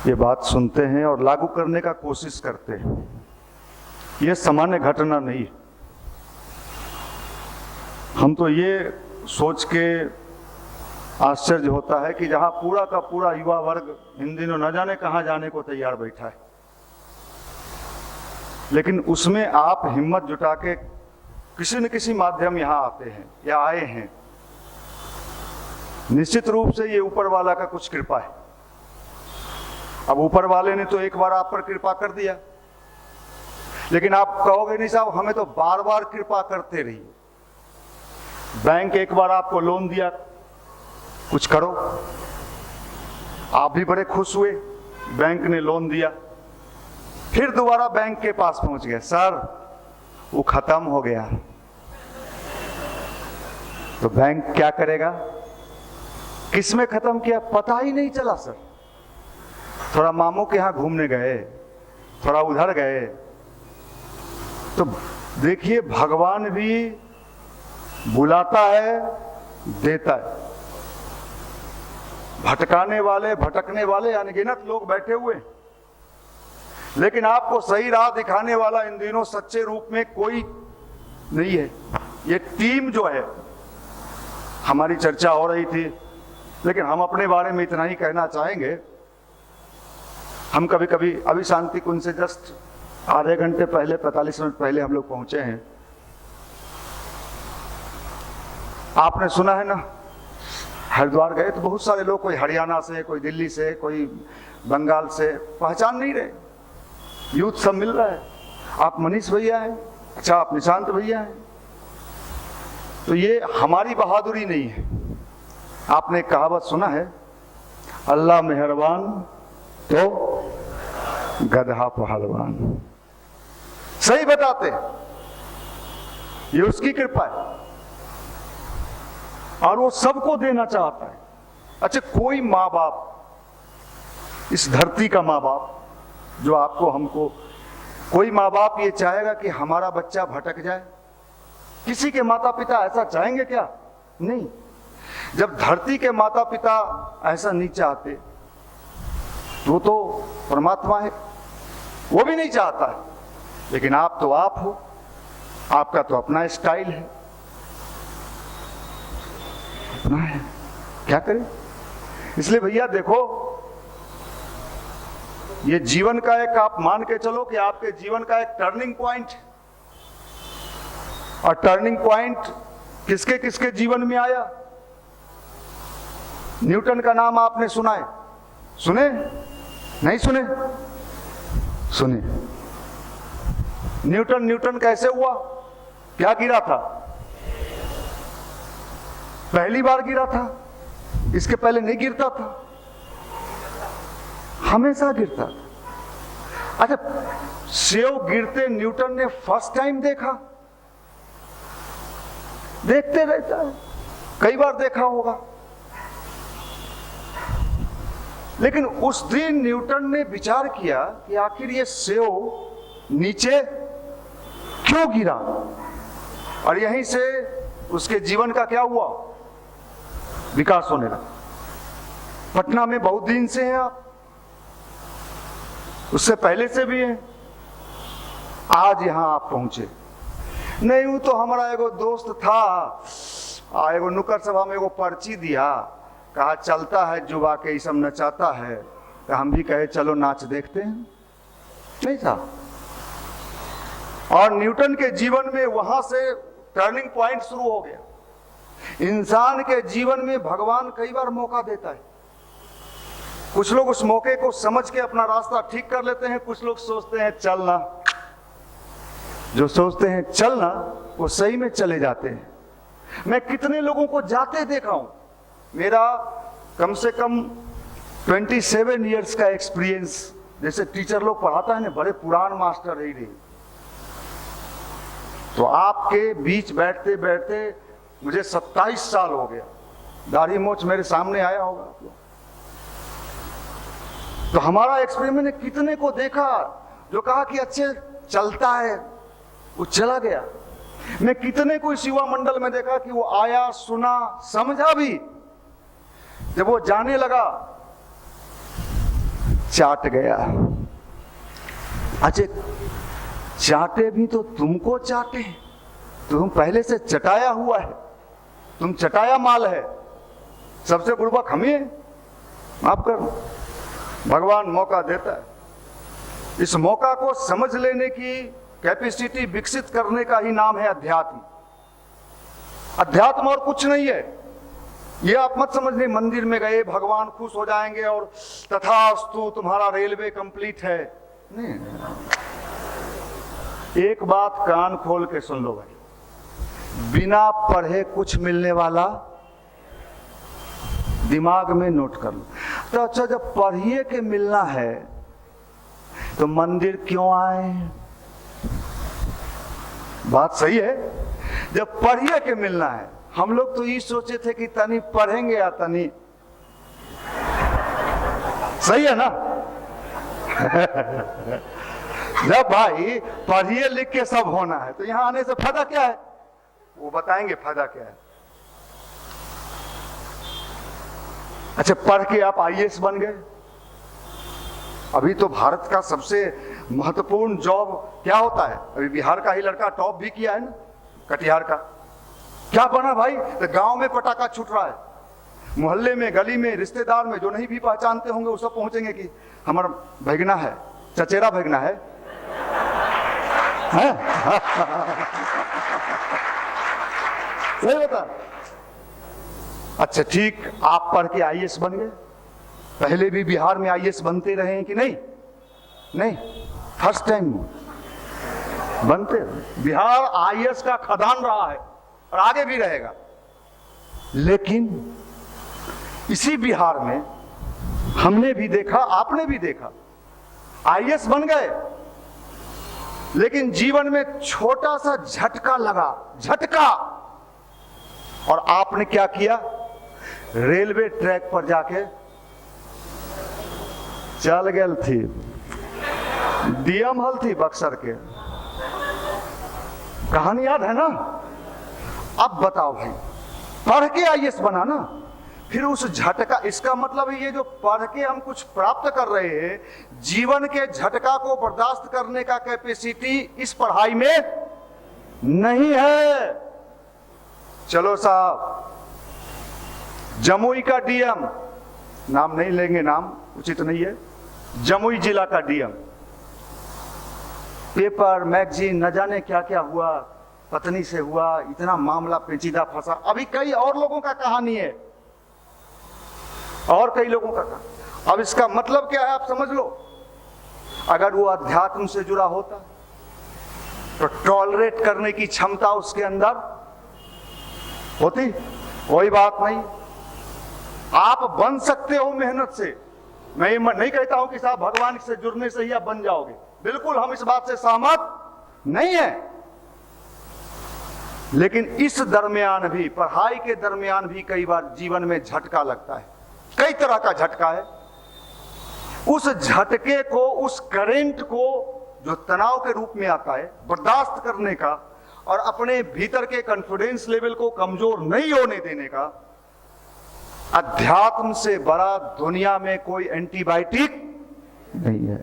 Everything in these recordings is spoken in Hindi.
ये बात सुनते हैं और लागू करने का कोशिश करते हैं। ये सामान्य घटना नहीं। हम तो ये सोच के आश्चर्य होता है कि जहां पूरा का पूरा युवा वर्ग इन दिनों न जाने कहां जाने को तैयार बैठा है, लेकिन उसमें आप हिम्मत जुटा के किसी न किसी माध्यम यहां आते हैं या आए हैं। निश्चित रूप से ये ऊपर वाला का कुछ कृपा है। अब ऊपर वाले ने तो एक बार आप पर कृपा कर दिया, लेकिन आप कहोगे नहीं साहब हमें तो बार बार कृपा करते रहिए। बैंक एक बार आपको लोन दिया, कुछ करो। आप भी बड़े खुश हुए, बैंक ने लोन दिया, फिर दोबारा बैंक के पास पहुंच गए, सर वो खत्म हो गया। तो बैंक क्या करेगा? किस में खत्म किया पता ही नहीं चला सर। थोड़ा मामू के यहां घूमने गए, थोड़ा उधर गए। तो देखिए भगवान भी बुलाता है, देता है। भटकाने वाले भटकने वाले अनगिनत लोग बैठे हुए, लेकिन आपको सही राह दिखाने वाला इन दिनों सच्चे रूप में कोई नहीं है। ये टीम जो है, हमारी चर्चा हो रही थी, लेकिन हम अपने बारे में इतना ही कहना चाहेंगे। हम कभी कभी अभी शांति कुंज से जस्ट आधे घंटे पहले 45 मिनट पहले हम लोग पहुंचे हैं। आपने सुना है ना, हरिद्वार गए तो बहुत सारे लोग, कोई हरियाणा से, कोई दिल्ली से, कोई बंगाल से, पहचान नहीं रहे। यूथ सब मिल रहा है। आप मनीष भैया हैं, अच्छा आप निशांत भैया हैं। तो ये हमारी बहादुरी नहीं है। आपने एक कहावत सुना है, अल्लाह मेहरबान तो गधा पहलवान। सही बताते, ये उसकी कृपा है और वो सबको देना चाहता है। अच्छा, कोई माँ बाप, इस धरती का माँ बाप जो आपको हमको, कोई माँ बाप ये चाहेगा कि हमारा बच्चा भटक जाए? किसी के माता पिता ऐसा चाहेंगे क्या? नहीं। जब धरती के माता पिता ऐसा नहीं चाहते तो परमात्मा है, वो भी नहीं चाहता है। लेकिन आप तो आप हो, आपका तो अपना स्टाइल है, अपना है, क्या करें। इसलिए भैया देखो, ये जीवन का एक, आप मान के चलो कि आपके जीवन का एक टर्निंग पॉइंट, और टर्निंग पॉइंट किसके किसके जीवन में आया? न्यूटन का नाम आपने सुना है? सुने? नहीं सुने? सुने। न्यूटन कैसे हुआ? क्या गिरा था? पहली बार गिरा था, इसके पहले नहीं गिरता था, हमेशा गिरता था। अच्छा, सेव गिरते न्यूटन ने फर्स्ट टाइम देखा? देखते रहता है, कई बार देखा होगा, लेकिन उस दिन न्यूटन ने विचार किया कि आखिर ये सेव नीचे क्यों गिरा, और यहीं से उसके जीवन का क्या हुआ? विकास होने लगा। पटना में बहुत दिन से हैं आप, उससे पहले से भी हैं, आज यहां आप पहुंचे। नहीं हूं तो हमारा एगो दोस्त था, एगो नुक्कड़ सभा में एगो पर्ची दिया, कहा चलता है जुबा के इसम नचाता है, तो हम भी कहे चलो नाच देखते हैं। नहीं था। और न्यूटन के जीवन में वहां से टर्निंग पॉइंट शुरू हो गया। इंसान के जीवन में भगवान कई बार मौका देता है। कुछ लोग उस मौके को समझ के अपना रास्ता ठीक कर लेते हैं, कुछ लोग सोचते हैं चलना, जो सोचते हैं चलना वो सही में चले जाते हैं। मैं कितने लोगों को जाते देखा हूं। मेरा कम से कम 27 इयर्स का एक्सपीरियंस, जैसे टीचर लोग पढ़ाता है ना, बड़े पुरान मास्टर रही। तो आपके बीच बैठते बैठते मुझे 27 साल हो गया। दाढ़ी मोछ मेरे सामने आया होगा आप लोग। तो हमारा एक्सपीरियंस, मैंने कितने को देखा जो कहा कि अच्छे चलता है, वो चला गया। मैं कितने को इस युवा मंडल में देखा कि वो आया, सुना, समझा भी, जब वो जाने लगा चाट गया। अच्छा, चाटे भी तो तुमको चाटे, तुम पहले से चटाया हुआ है, तुम चटाया माल है, सबसे बुड़बक हम ही है। माफ कर, भगवान मौका देता है, इस मौका को समझ लेने की कैपेसिटी विकसित करने का ही नाम है अध्यात्म। अध्यात्म और कुछ नहीं है। ये आप मत समझने मंदिर में गए भगवान खुश हो जाएंगे और तथास्तु तुम्हारा रेलवे कंप्लीट है, नहीं। एक बात कान खोल के सुन लो भाई, बिना पढ़े कुछ मिलने वाला, दिमाग में नोट कर लो। तो अच्छा, जब पढ़िए के मिलना है तो मंदिर क्यों आए? बात सही है, जब पढ़िए के मिलना है। हम लोग तो ये सोचे थे कि तनी पढ़ेंगे या तनी, सही है ना? जब भाई पढ़िए लिख के सब होना है तो यहां आने से फायदा क्या है? वो बताएंगे फायदा क्या है। अच्छा, पढ़ के आप आईएएस बन गए। अभी तो भारत का सबसे महत्वपूर्ण जॉब क्या होता है? अभी बिहार का ही लड़का टॉप भी किया है ना, कटिहार का। क्या बना भाई? तो गांव में पटाखा छूट रहा है, मोहल्ले में, गली में, रिश्तेदार में जो नहीं भी पहचानते होंगे वो सब पहुंचेंगे कि हमारा भगना है, चचेरा भगना है, सही बता। अच्छा ठीक, आप पढ़ के आईएएस बन गए। पहले भी बिहार में आईएएस बनते रहे हैं कि नहीं? नहीं, फर्स्ट टाइम बनते। बिहार आईएएस का खदान रहा है और आगे भी रहेगा। लेकिन इसी बिहार में हमने भी देखा, आपने भी देखा, आईएएस बन गए, लेकिन जीवन में छोटा सा झटका लगा, झटका, और आपने क्या किया? रेलवे ट्रैक पर जाके चल गए थी, डीएम हल थी बक्सर के। कहानी याद है ना? अब बताओ भाई, पढ़ के आईएएस बना ना, फिर उस झटका, इसका मतलब है ये जो पढ़ के हम कुछ प्राप्त कर रहे हैं, जीवन के झटका को बर्दाश्त करने का कैपेसिटी इस पढ़ाई में नहीं है। चलो साहब, जमुई का डीएम, नाम नहीं लेंगे, नाम उचित नहीं है, जमुई जिला का डीएम, पेपर मैगजीन न जाने क्या क्या हुआ, पत्नी से हुआ, इतना मामला पेचीदा फंसा। अभी कई और लोगों का कहानी है, और कई लोगों का कहानी। अब इसका मतलब क्या है आप समझ लो। अगर वो अध्यात्म से जुड़ा होता तो टॉलरेट करने की क्षमता उसके अंदर होती। कोई बात नहीं, आप बन सकते हो मेहनत से। मैं नहीं कहता हूं कि साहब भगवान से जुड़ने से ही आप बन जाओगे, बिल्कुल हम इस बात से सहमत नहीं है। लेकिन इस दरमियान भी, पढ़ाई के दरमियान भी कई बार जीवन में झटका लगता है, कई तरह का झटका है। उस झटके को, उस करंट को जो तनाव के रूप में आता है, बर्दाश्त करने का और अपने भीतर के कॉन्फिडेंस लेवल को कमजोर नहीं होने देने का, अध्यात्म से बड़ा दुनिया में कोई एंटीबायोटिक नहीं है।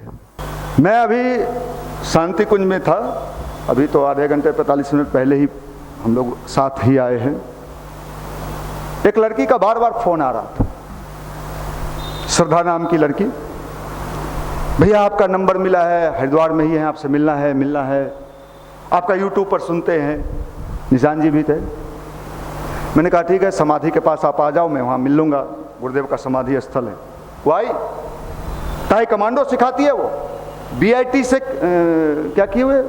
मैं अभी शांति कुंज में था, अभी तो आधे घंटे 45 मिनट पहले ही हम लोग साथ ही आए हैं। एक लड़की का बार बार फोन आ रहा था, श्रद्धा नाम की लड़की, भैया आपका नंबर मिला है, हरिद्वार में ही है, आपसे मिलना है, आपका यूट्यूब पर सुनते हैं। निशान जी भी थे। मैंने कहा ठीक है, समाधि के पास आप आ जाओ, मैं वहाँ मिल लूँगा, गुरुदेव का समाधि स्थल है। वो आई, ताई कमांडो सिखाती है, वो बीआईटी से क्या किए हुए,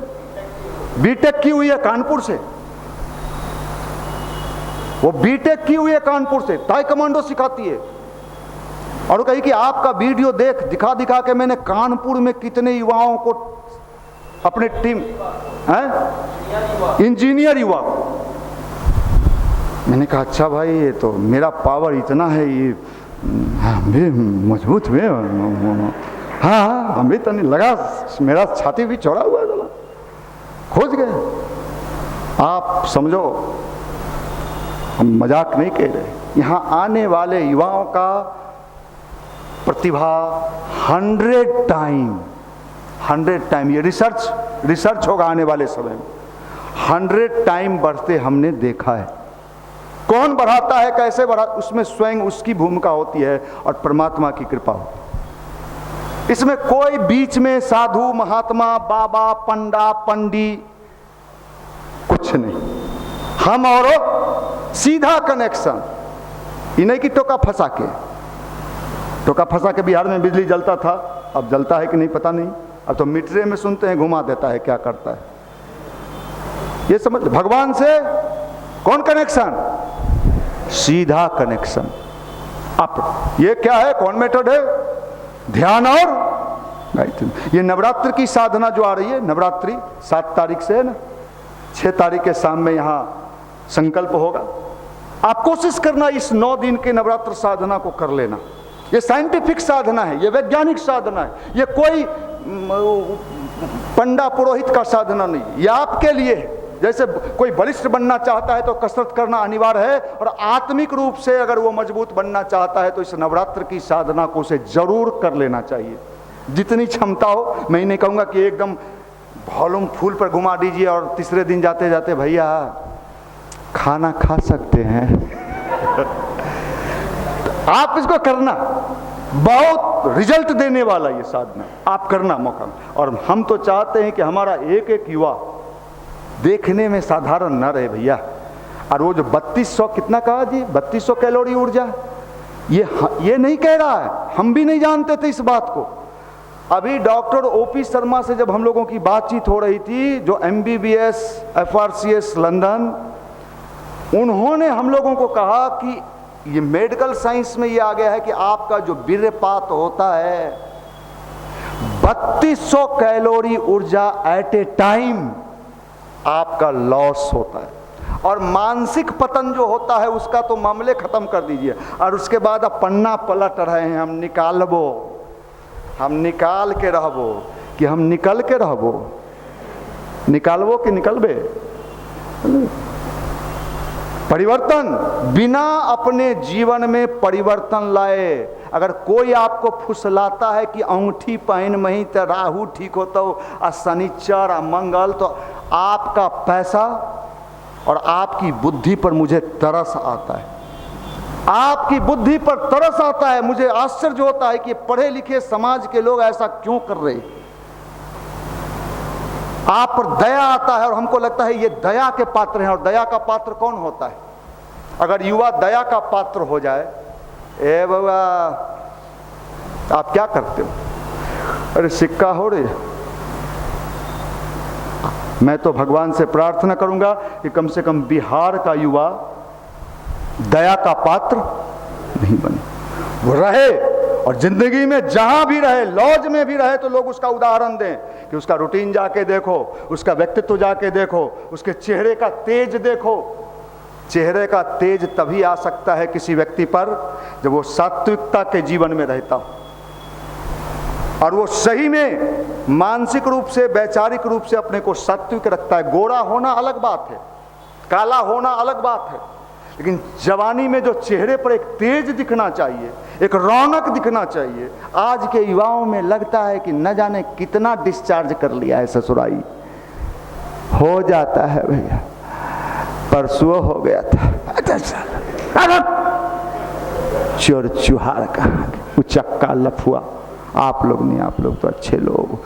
बीटेक की हुई है कानपुर से, वो बीटेक की हुई है कानपुर से, ताई कमांडो सिखाती है। और वो कही कि आपका वीडियो दिखा के मैंने कानपुर में कितने युवाओं को, अपने टीम हैं, इंजीनियर युवा। मैंने कहा अच्छा भाई, ये तो मेरा पावर इतना है, ये मजबूत में, हाँ हमें तो नहीं लगा, मेरा छाती भी चौड़ा हुआ है, खोज गए। आप समझो, हम मजाक नहीं कह रहे। यहाँ आने वाले युवाओं का प्रतिभा 100 टाइम, ये रिसर्च होगा आने वाले समय में, 100 टाइम बढ़ते हमने देखा है। कौन बढ़ाता है, कैसे बढ़ा, उसमें स्वयं उसकी भूमिका होती है और परमात्मा की कृपा होती है। इसमें कोई बीच में साधु, महात्मा, बाबा, पंडा, पंडी कुछ नहीं, हम और सीधा कनेक्शन। इन्हीं की टोका फंसा के बिहार में बिजली जलता था, अब जलता है कि नहीं पता नहीं, अब तो मीटरे में सुनते हैं घुमा देता है, क्या करता है ये समझ। भगवान से कौन कनेक्शन, सीधा कनेक्शन। आप ये क्या है, कौन मेथड है, ध्यान और गायत्री। ये नवरात्र की साधना जो आ रही है, नवरात्रि 7 तारीख से है ना, 6 तारीख के शाम में यहाँ संकल्प होगा। आप कोशिश करना इस 9 दिन के नवरात्र साधना को कर लेना। ये साइंटिफिक साधना है, ये वैज्ञानिक साधना है, ये कोई पंडा पुरोहित का साधना नहीं, ये आपके लिए। जैसे कोई बलिष्ठ बनना चाहता है तो कसरत करना अनिवार्य है, और आत्मिक रूप से अगर वो मजबूत बनना चाहता है तो इस नवरात्र की साधना को उसे जरूर कर लेना चाहिए, जितनी क्षमता हो। मैं नहीं कहूँगा कि एकदम वॉल्यूम फुल पर घुमा दीजिए और तीसरे दिन जाते जाते भैया खाना खा सकते हैं। आप इसको करना, बहुत रिजल्ट देने वाला ये साधना, आप करना मौका। और हम तो चाहते हैं कि हमारा एक एक युवा देखने में साधारण न रहे भैया। और वो जो 3200 कितना कहा जी, 3200 कैलोरी ऊर्जा, ये नहीं कह रहा है, हम भी नहीं जानते थे इस बात को। अभी डॉक्टर ओपी शर्मा से जब हम लोगों की बातचीत हो रही थी, जो MBBS FRCS लंदन, उन्होंने हम लोगों को कहा कि ये मेडिकल साइंस में ये आ गया है कि आपका जो वीर्यपात होता है 3200 कैलोरी ऊर्जा एट ए टाइम आपका लॉस होता है। और मानसिक पतन जो होता है उसका तो मामले खत्म कर दीजिए। और उसके बाद अब पन्ना पलट रहे हैं, हम निकाल के रहबो कि हम निकल के रहबो, निकालबो कि निकलबे। परिवर्तन, बिना अपने जीवन में परिवर्तन लाए अगर कोई आपको फुसलाता है कि अंगूठी पहन मही तो राहु ठीक होता हो, शनिचर मंगल, तो आपका पैसा और आपकी बुद्धि पर मुझे तरस आता है, आपकी बुद्धि पर तरस आता है। मुझे आश्चर्य होता है कि पढ़े लिखे समाज के लोग ऐसा क्यों कर रहे हैं। आप पर दया आता है और हमको लगता है ये दया के पात्र हैं। और दया का पात्र कौन होता है? अगर युवा दया का पात्र हो जाए, ए बाबा आप क्या करते हो, अरे सिक्का हो रही। मैं तो भगवान से प्रार्थना करूंगा कि कम से कम बिहार का युवा दया का पात्र नहीं बने, वो रहे और जिंदगी में जहां भी रहे, लॉज में भी रहे, तो लोग उसका उदाहरण दें कि उसका रूटीन जाके देखो, उसका व्यक्तित्व जाके देखो, उसके चेहरे का तेज देखो। चेहरे का तेज तभी आ सकता है किसी व्यक्ति पर जब वो सात्विकता के जीवन में रहता हो और वो सही में मानसिक रूप से, वैचारिक रूप से अपने को सात्विक रखता है। गोरा होना अलग बात है, काला होना अलग बात है, लेकिन जवानी में जो चेहरे पर एक तेज दिखना चाहिए, एक रौनक दिखना चाहिए, आज के युवाओं में लगता है कि न जाने कितना डिस्चार्ज कर लिया है ससुराई। हो जाता है भैया, परसों हो गया था। चोर चुहार का उचक्का लफुआ, आप लोग नहीं, आप लोग तो अच्छे लोग।